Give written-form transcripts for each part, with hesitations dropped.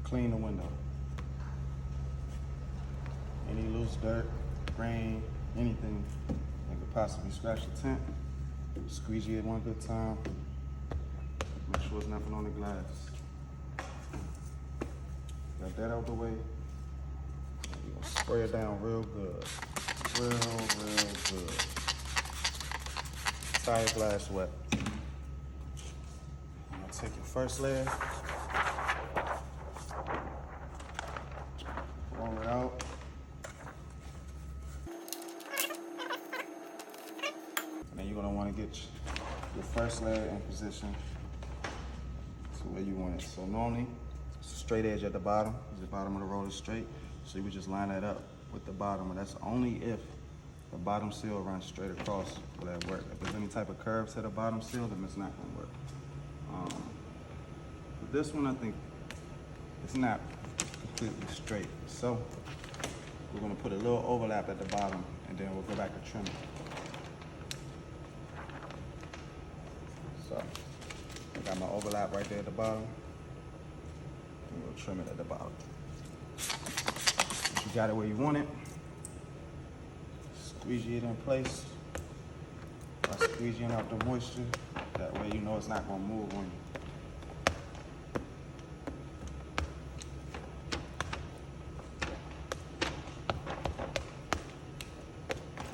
clean the window. Any loose dirt, rain, anything that could possibly scratch the tint, squeegee it one good time. Make sure there's nothing on the glass. Got that out the way. We're gonna spray it down real good. Real good. Entire glass wet. I'm gonna take your first layer, roll it out. And then you're gonna wanna get your first layer in position to where you want it. So normally, it's a straight edge at the bottom. The bottom of the roll is straight. So you would just line that up with the bottom, and that's only if the bottom seal runs straight across will that work. If there's any type of curve to the bottom seal, then it's not gonna work. But this one, I think it's not completely straight. So we're gonna put a little overlap at the bottom, and then we'll go back and trim it. So I got my overlap right there at the bottom, and we'll trim it at the bottom. Once you got it where you want it, squeegee it in place by squeegeeing out the moisture. That way you know it's not gonna move on you.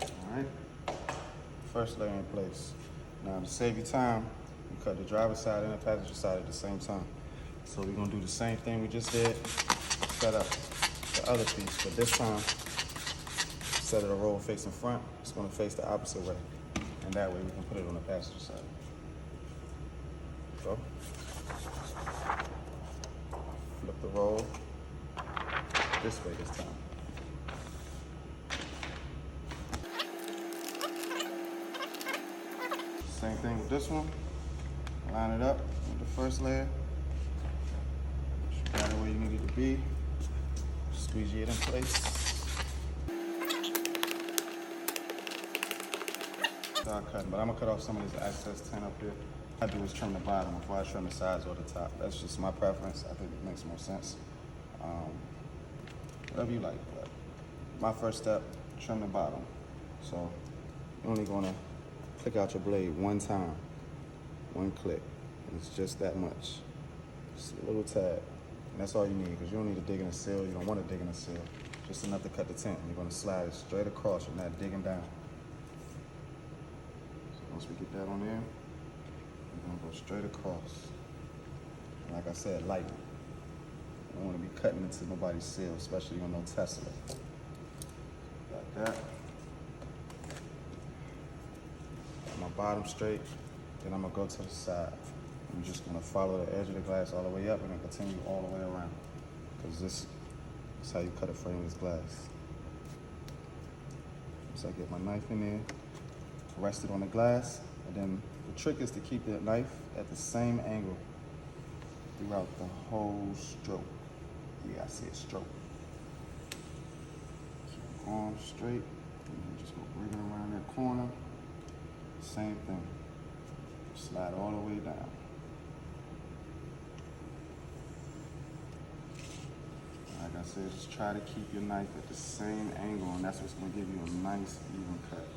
All right, first layer in place. Now to save you time, you cut the driver's side and the passenger side at the same time. So we're gonna do the same thing we just did, set up the other piece, but this time, instead of the roll facing front, it's gonna face the opposite way. And that way we can put it on the passenger side. So, flip the roll this way this time. Same thing with this one. Line it up with the first layer. Got it where you need it to be. Squeegee it in place. Start cutting, but I'm gonna cut off some of this excess tint up here. What I do is trim the bottom before I trim the sides or the top. That's just my preference. I think it makes more sense. Whatever you like, but my first step, trim the bottom. So you're only gonna click out your blade one time, one click, and it's just that much. Just a little tad, and that's all you need, because you don't need to dig in a seal. You don't want to dig in a seal. Just enough to cut the tint. You're gonna slide it straight across. You're not digging down. So once we get that on there, we're gonna go straight across. And like I said, lightly. You don't want to be cutting into nobody's seal, especially on no Tesla. Like that. My bottom straight, then I'm gonna go to the side. I'm just gonna follow the edge of the glass all the way up and then continue all the way around, because this is how you cut a frameless glass. So I get my knife in there, rest it on the glass, and then the trick is to keep the knife at the same angle throughout the whole stroke. Yeah, I see a stroke. Keep going straight, and then just go bring it around that corner. Same thing. Slide all the way down. Like I said, just try to keep your knife at the same angle, and that's what's going to give you a nice, even cut.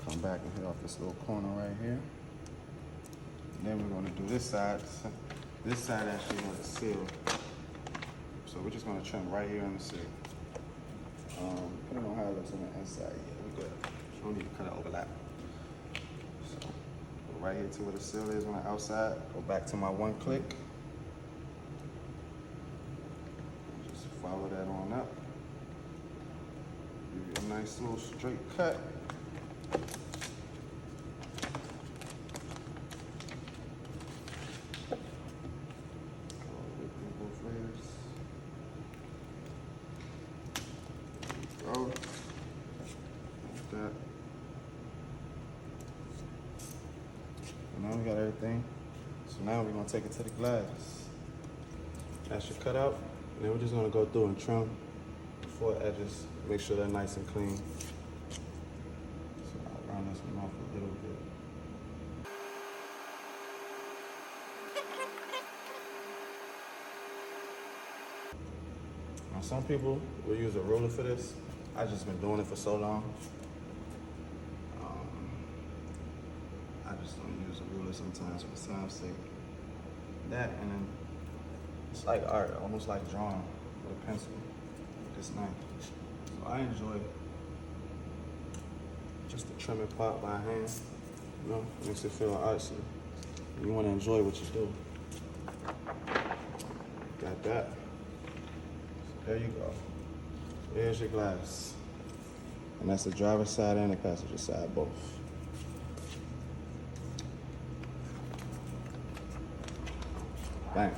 Come back and hit off this little corner right here. And then we're going to do this side. This side actually has a seal. So we're just gonna trim right here on the seal. Depending on how it looks on the inside, yeah, we're good. You don't need to cut an overlap. So go right here to where the seal is on the outside. Go back to my one click. Just follow that on up. Give you a nice little straight cut. Like that. And now we got everything. So now we're gonna take it to the glass. That's your cutout. And then we're just gonna go through and trim the four edges. Make sure they're nice and clean. So I'll round this one off a little bit. some people will use a ruler for this. I've just been doing it for so long. I just don't use a ruler sometimes for time's sake. That, and then it's like art, almost like drawing with a pencil with this knife. So I enjoy it. Just to trim it part by hand, you know, makes it feel artsy. You want to enjoy what you do. Got that. So there you go. There's your glass. And that's the driver's side and the passenger side, both. Bang.